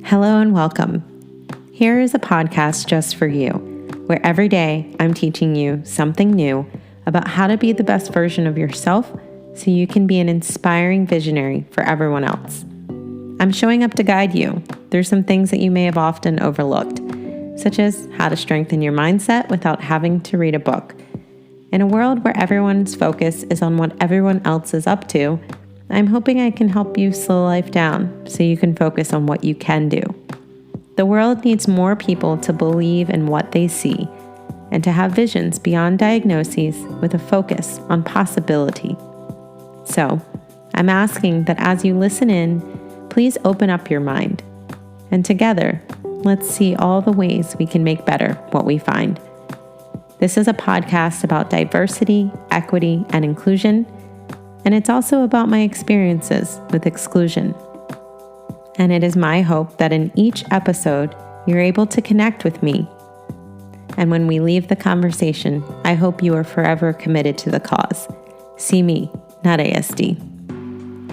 Hello and welcome. Here is a podcast just for you, where every day I'm teaching you something new about how to be the best version of yourself so you can be an inspiring visionary for everyone else. I'm showing up to guide you through some things that you may have often overlooked, such as how to strengthen your mindset without having to read a book. In a world where everyone's focus is on what everyone else is up to, I'm hoping I can help you slow life down so you can focus on what you can do. The world needs more people to believe in what they see and to have visions beyond diagnoses with a focus on possibility. So, I'm asking that as you listen in, please open up your mind. And together, let's see all the ways we can make better what we find. This is a podcast about diversity, equity, and inclusion. And it's also about my experiences with exclusion. And it is my hope that in each episode, you're able to connect with me. And when we leave the conversation, I hope you are forever committed to the cause. See me, not ASD.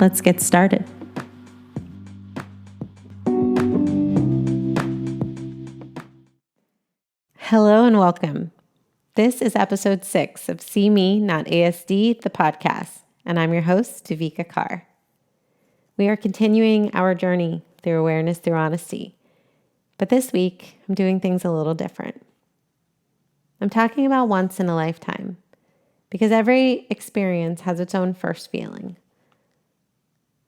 Let's get started. Hello and welcome. This is episode 6 of See Me, Not ASD, the podcast. And I'm your host, Davika Carr. We are continuing our journey through awareness through honesty. But this week, I'm doing things a little different. I'm talking about once in a lifetime, because every experience has its own first feeling.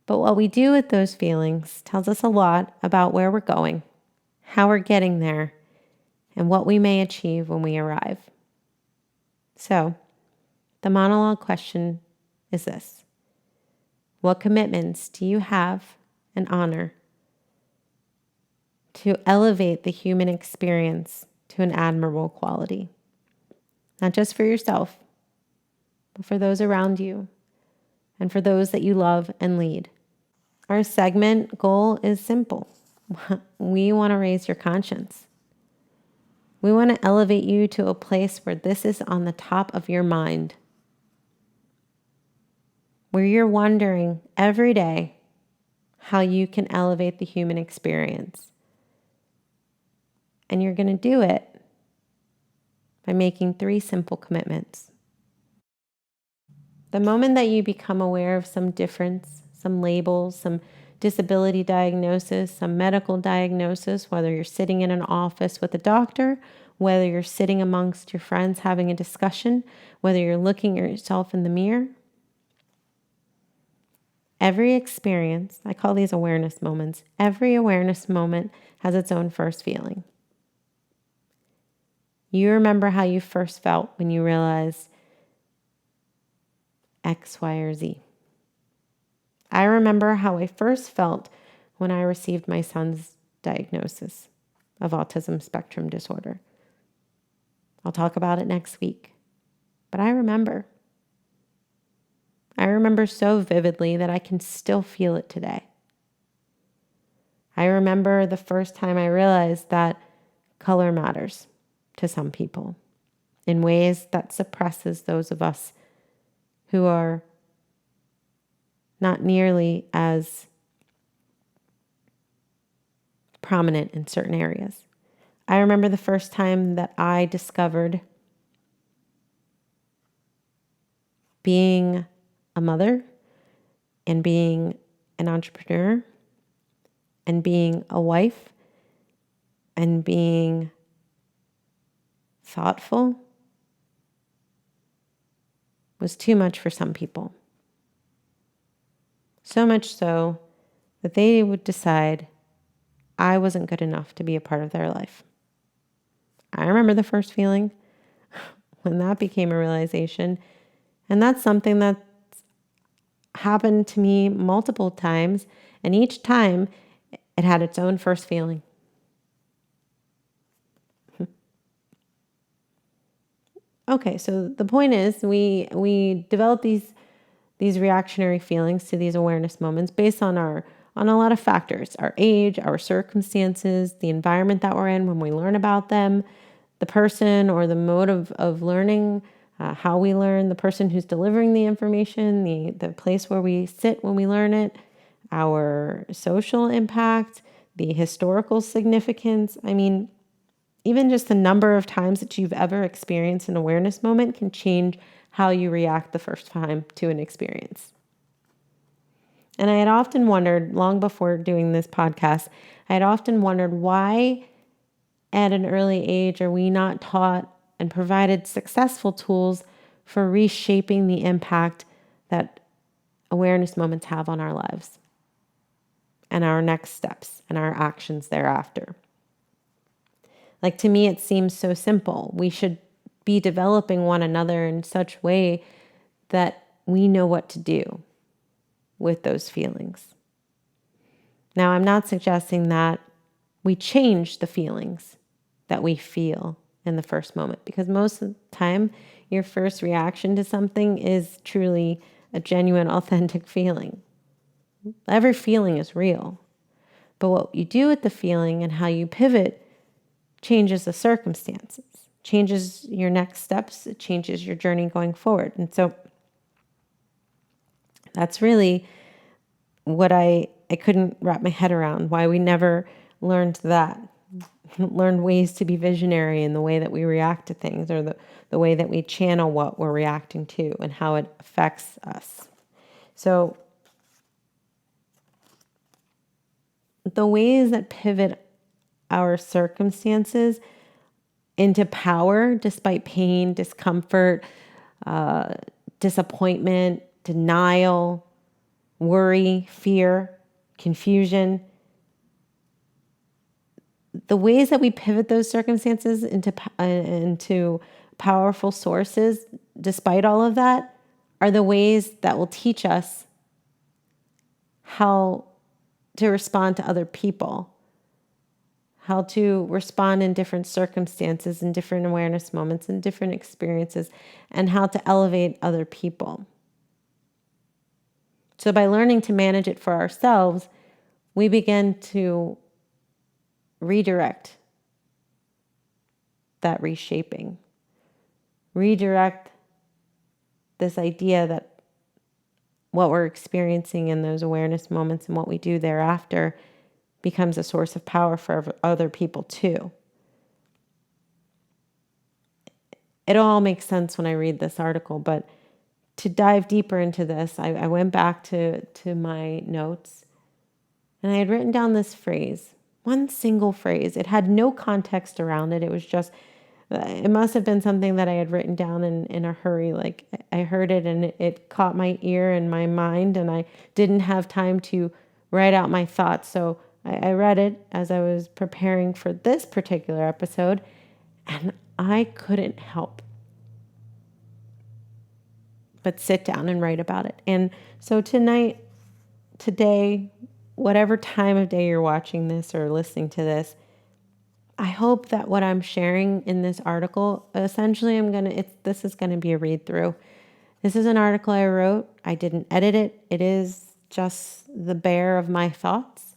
But what we do with those feelings tells us a lot about where we're going, how we're getting there, and what we may achieve when we arrive. So, the monologue question is this: what commitments do you have and honor to elevate the human experience to an admirable quality? Not just for yourself, but for those around you and for those that you love and lead. Our segment goal is simple. We want to raise your conscience. We want to elevate you to a place where this is on the top of your mind, where you're wondering every day how you can elevate the human experience. And you're going to do it by making 3 simple commitments. The moment that you become aware of some difference, some labels, some disability diagnosis, some medical diagnosis, whether you're sitting in an office with a doctor, whether you're sitting amongst your friends having a discussion, whether you're looking at yourself in the mirror, every experience, I call these awareness moments, every awareness moment has its own first feeling. You remember how you first felt when you realized X, Y, or Z. I remember how I first felt when I received my son's diagnosis of autism spectrum disorder. I'll talk about it next week, but I remember. I remember so vividly that I can still feel it today. I remember the first time I realized that color matters to some people in ways that suppresses those of us who are not nearly as prominent in certain areas. I remember the first time that I discovered being a mother and being an entrepreneur and being a wife and being thoughtful was too much for some people. So much so that they would decide I wasn't good enough to be a part of their life. I remember the first feeling when that became a realization. And that's something that's happened to me multiple times. And each time it had its own first feeling. Okay, so the point is we develop these reactionary feelings to these awareness moments based on a lot of factors: our age, our circumstances, the environment that we're in when we learn about them, the person or the mode of learning, how we learn, the person who's delivering the information, the place where we sit when we learn it, our social impact, the historical significance. I mean, even just the number of times that you've ever experienced an awareness moment can change how you react the first time to an experience. And I had often wondered, long before doing this podcast, I had often wondered why at an early age are we not taught and provided successful tools for reshaping the impact that awareness moments have on our lives and our next steps and our actions thereafter. Like, to me, it seems so simple. We should be developing one another in such way that we know what to do with those feelings. Now, I'm not suggesting that we change the feelings that we feel in the first moment, because most of the time, your first reaction to something is truly a genuine, authentic feeling. Every feeling is real. But what you do with the feeling and how you pivot changes the circumstances, changes your next steps, it changes your journey going forward. And so that's really what I couldn't wrap my head around, why we never learned that, learned ways to be visionary in the way that we react to things, or the way that we channel what we're reacting to and how it affects us. So the ways that pivot our circumstances into power despite pain, discomfort, disappointment, denial, worry, fear, confusion. The ways that we pivot those circumstances into powerful sources, despite all of that, are the ways that will teach us how to respond to other people, how to respond in different circumstances, in different awareness moments, in different experiences, and how to elevate other people. So by learning to manage it for ourselves, we begin to redirect that reshaping, redirect this idea that what we're experiencing in those awareness moments and what we do thereafter becomes a source of power for other people too. It all makes sense when I read this article, but to dive deeper into this, I went back to my notes, and I had written down this phrase, one single phrase. It had no context around it. It was just, it must have been something that I had written down in a hurry. Like, I heard it and it caught my ear and my mind, and I didn't have time to write out my thoughts. So I read it as I was preparing for this particular episode, and I couldn't help but sit down and write about it. And so today, whatever time of day you're watching this or listening to this, I hope that what I'm sharing in this article, essentially this is going to be a read through. This is an article I wrote. I didn't edit it. It is just the bare of my thoughts.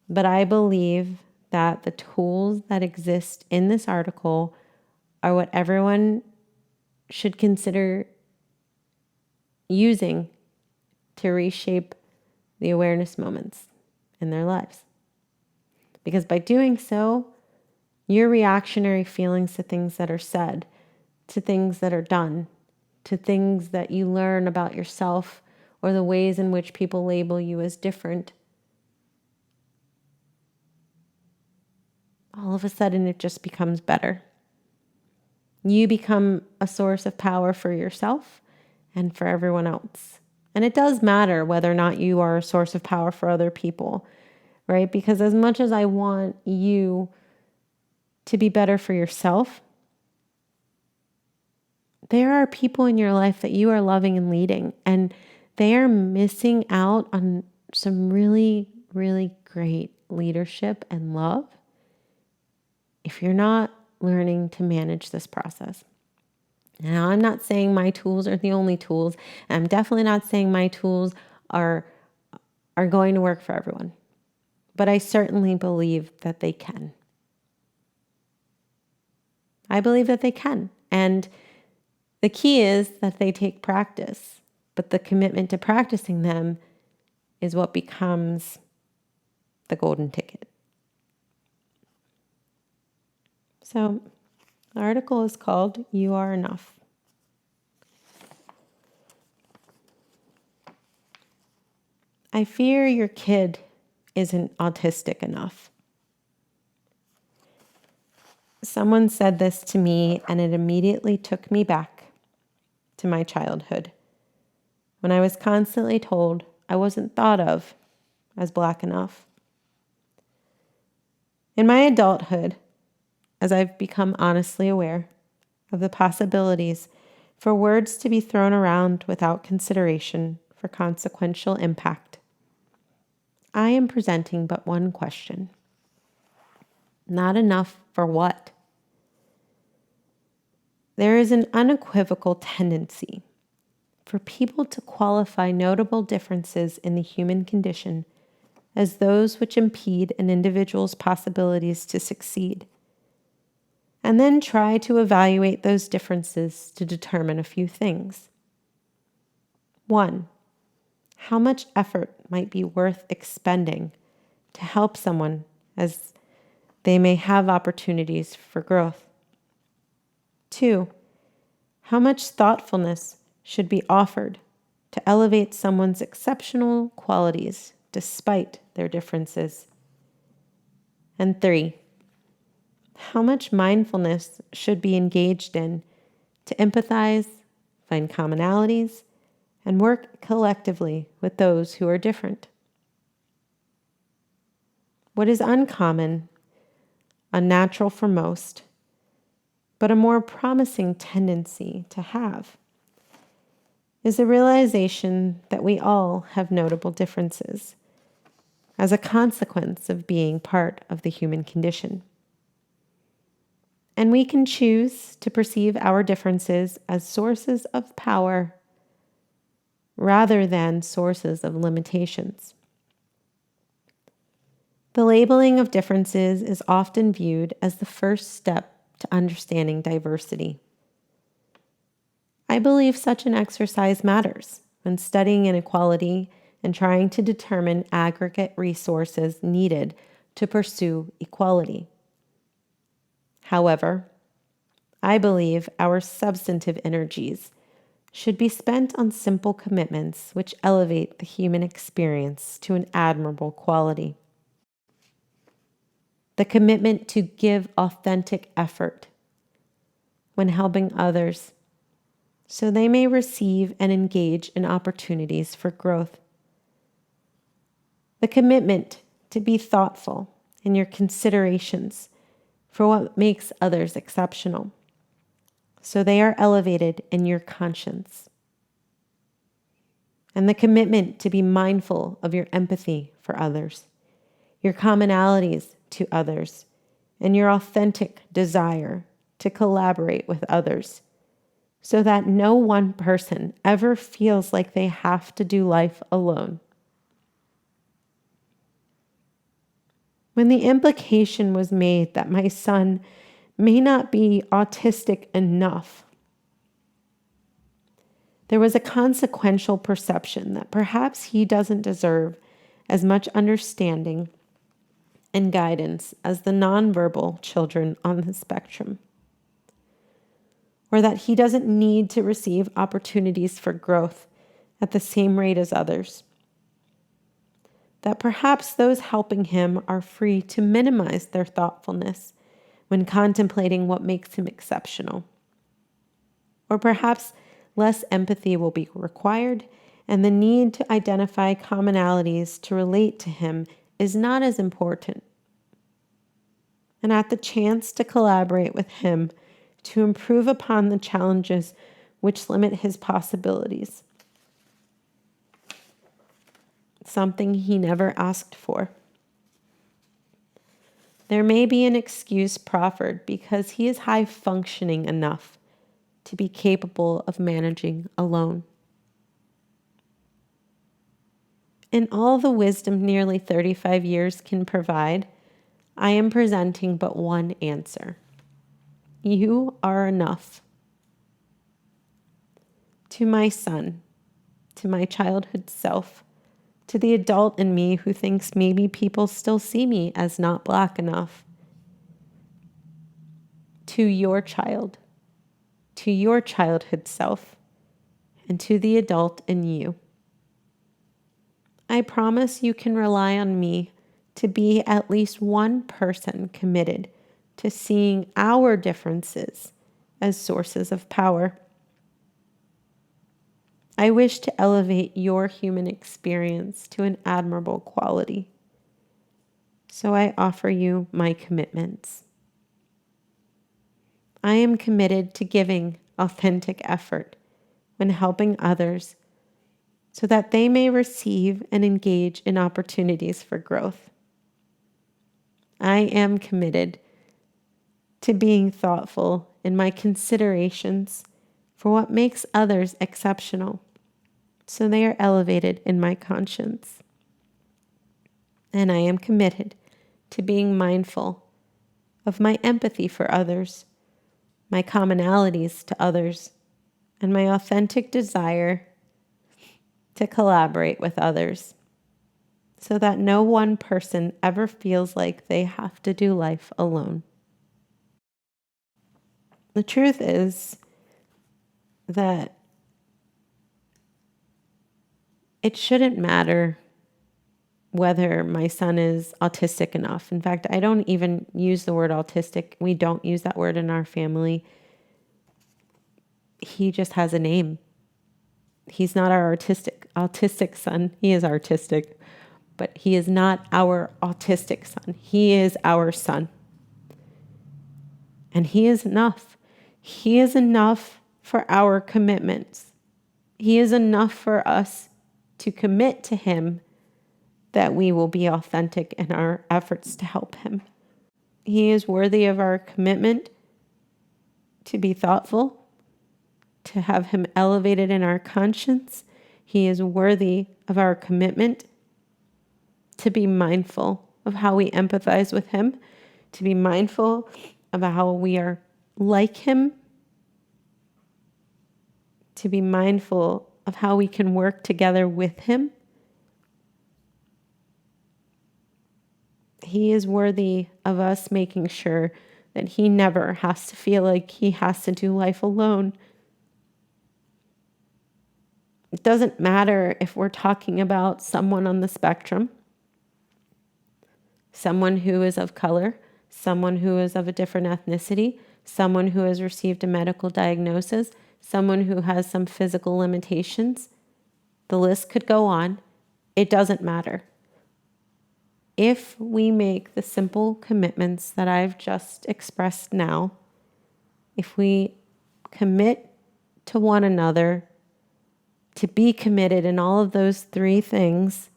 But I believe that the tools that exist in this article are what everyone should consider using to reshape the awareness moments in their lives. Because by doing so, your reactionary feelings to things that are said, to things that are done, to things that you learn about yourself, or the ways in which people label you as different, all of a sudden it just becomes better. You become a source of power for yourself and for everyone else. And it does matter whether or not you are a source of power for other people, right? Because as much as I want you to be better for yourself, there are people in your life that you are loving and leading, and they are missing out on some really, really great leadership and love if you're not learning to manage this process. Now, I'm not saying my tools are the only tools. I'm definitely not saying my tools are going to work for everyone. But I certainly believe that they can. I believe that they can. And the key is that they take practice. But the commitment to practicing them is what becomes the golden ticket. So, the article is called You Are Enough. I fear your kid isn't autistic enough. Someone said this to me, and it immediately took me back to my childhood, when I was constantly told I wasn't thought of as Black enough. In my adulthood, as I've become honestly aware of the possibilities for words to be thrown around without consideration for consequential impact, I am presenting but one question. Not enough for what? There is an unequivocal tendency for people to qualify notable differences in the human condition as those which impede an individual's possibilities to succeed, and then try to evaluate those differences to determine a few things. 1. How much effort might be worth expending to help someone as they may have opportunities for growth? 2. How much thoughtfulness should be offered to elevate someone's exceptional qualities despite their differences? And 3. How much mindfulness should be engaged in to empathize, find commonalities, and work collectively with those who are different? What is uncommon, unnatural for most, but a more promising tendency to have, is the realization that we all have notable differences as a consequence of being part of the human condition. And we can choose to perceive our differences as sources of power rather than sources of limitations. The labeling of differences is often viewed as the first step to understanding diversity. I believe such an exercise matters when studying inequality and trying to determine aggregate resources needed to pursue equality. However, I believe our substantive energies should be spent on simple commitments which elevate the human experience to an admirable quality. The commitment to give authentic effort when helping others so they may receive and engage in opportunities for growth. The commitment to be thoughtful in your considerations for what makes others exceptional, so they are elevated in your conscience. And the commitment to be mindful of your empathy for others, your commonalities to others, and your authentic desire to collaborate with others, so that no one person ever feels like they have to do life alone. When the implication was made that my son may not be autistic enough, there was a consequential perception that perhaps he doesn't deserve as much understanding and guidance as the nonverbal children on the spectrum, or that he doesn't need to receive opportunities for growth at the same rate as others, that perhaps those helping him are free to minimize their thoughtfulness when contemplating what makes him exceptional. Or perhaps less empathy will be required, and the need to identify commonalities to relate to him is not as important. And at the chance to collaborate with him to improve upon the challenges which limit his possibilities, something he never asked for. There may be an excuse proffered because he is high functioning enough to be capable of managing alone. In all the wisdom nearly 35 years can provide, I am presenting but one answer. You are enough. To my son, to my childhood self, to the adult in me who thinks maybe people still see me as not Black enough, to your child, to your childhood self, and to the adult in you. I promise you can rely on me to be at least one person committed to seeing our differences as sources of power. I wish to elevate your human experience to an admirable quality. So I offer you my commitments. I am committed to giving authentic effort when helping others so that they may receive and engage in opportunities for growth. I am committed to being thoughtful in my considerations for what makes others exceptional, so they are elevated in my conscience. And I am committed to being mindful of my empathy for others, my commonalities to others, and my authentic desire to collaborate with others, so that no one person ever feels like they have to do life alone. The truth is that it shouldn't matter whether my son is autistic enough. In fact, I don't even use the word autistic. We don't use that word in our family. He just has a name. He's not our autistic son. He is artistic, but he is not our autistic son. He is our son. And he is enough. He is enough for our commitments. He is enough for us to commit to him that we will be authentic in our efforts to help him. He is worthy of our commitment to be thoughtful, to have him elevated in our conscience. He is worthy of our commitment to be mindful of how we empathize with him, to be mindful of how we are like him, to be mindful of how we can work together with him. He is worthy of us making sure that he never has to feel like he has to do life alone. It doesn't matter if we're talking about someone on the spectrum, someone who is of color, someone who is of a different ethnicity, someone who has received a medical diagnosis, someone who has some physical limitations. The list could go on. It doesn't matter. If we make the simple commitments that I've just expressed now, if we commit to one another, to be committed in all of those three things,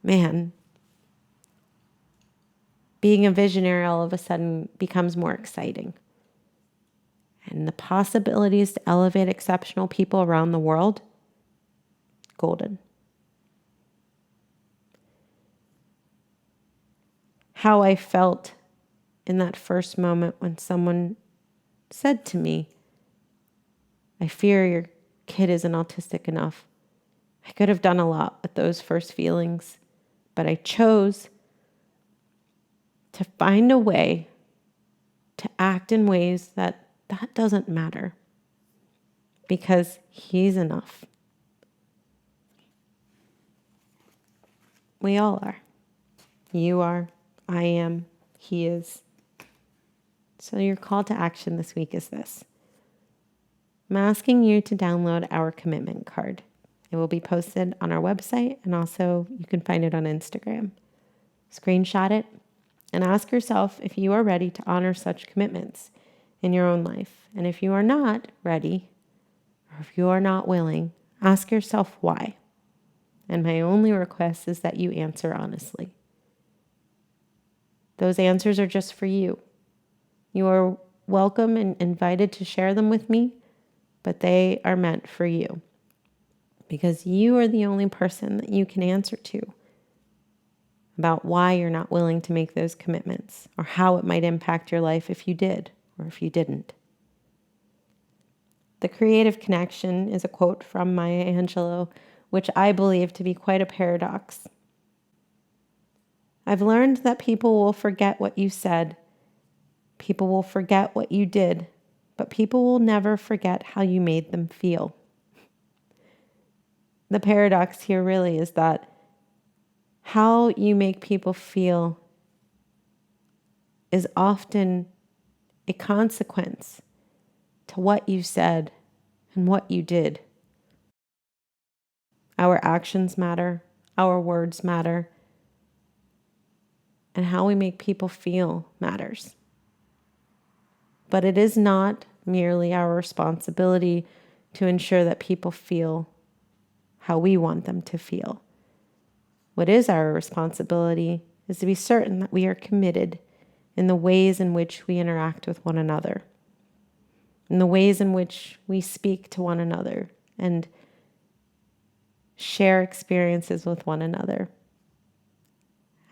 man, being a visionary all of a sudden becomes more exciting. And the possibilities to elevate exceptional people around the world, golden. How I felt in that first moment when someone said to me, I fear your kid isn't autistic enough. I could have done a lot with those first feelings, but I chose to find a way to act in ways that doesn't matter, because he's enough. We all are. You are, I am, he is. So your call to action this week is this. I'm asking you to download our commitment card. It will be posted on our website, and also you can find it on Instagram. Screenshot it and ask yourself if you are ready to honor such commitments in your own life. And if you are not ready, or if you are not willing, ask yourself why. And my only request is that you answer honestly. Those answers are just for you. You are welcome and invited to share them with me, but they are meant for you, because you are the only person that you can answer to about why you're not willing to make those commitments, or how it might impact your life if you did or if you didn't. The creative connection is a quote from Maya Angelou, which I believe to be quite a paradox. I've learned that people will forget what you said, People will forget what you did, but people will never forget how you made them feel. The paradox here really is that how you make people feel is often a consequence to what you said and what you did. Our actions matter, our words matter, and how we make people feel matters. But it is not merely our responsibility to ensure that people feel how we want them to feel. What is our responsibility is to be certain that we are committed in the ways in which we interact with one another, in the ways in which we speak to one another and share experiences with one another.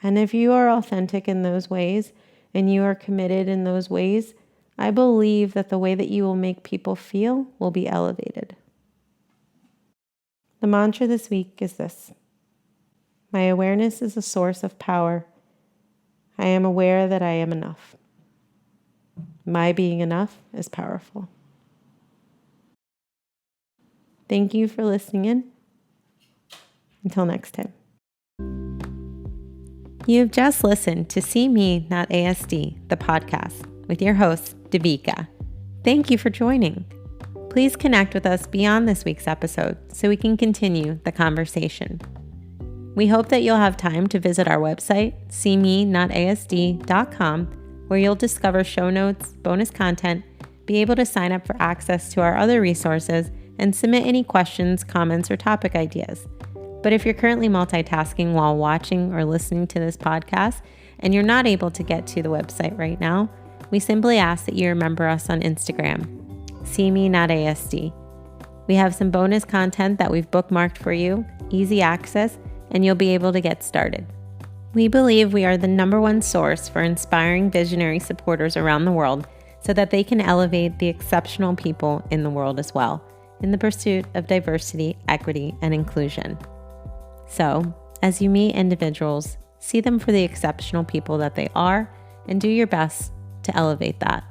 And if you are authentic in those ways and you are committed in those ways, I believe that the way that you will make people feel will be elevated. The mantra this week is this: my awareness is a source of power. I am aware that I am enough. My being enough is powerful. Thank you for listening in. Until next time. You've just listened to See Me, Not ASD, the podcast, with your host, Devika. Thank you for joining. Please connect with us beyond this week's episode so we can continue the conversation. We hope that you'll have time to visit our website, seemenotasd.com, where you'll discover show notes, bonus content, be able to sign up for access to our other resources, and submit any questions, comments, or topic ideas. But if you're currently multitasking while watching or listening to this podcast and you're not able to get to the website right now, we simply ask that you remember us on Instagram, seemenotasd. We have some bonus content that we've bookmarked for you, easy access, and you'll be able to get started. We believe we are the #1 source for inspiring visionary supporters around the world so that they can elevate the exceptional people in the world as well, in the pursuit of diversity, equity, and inclusion. So, as you meet individuals, see them for the exceptional people that they are and do your best to elevate that.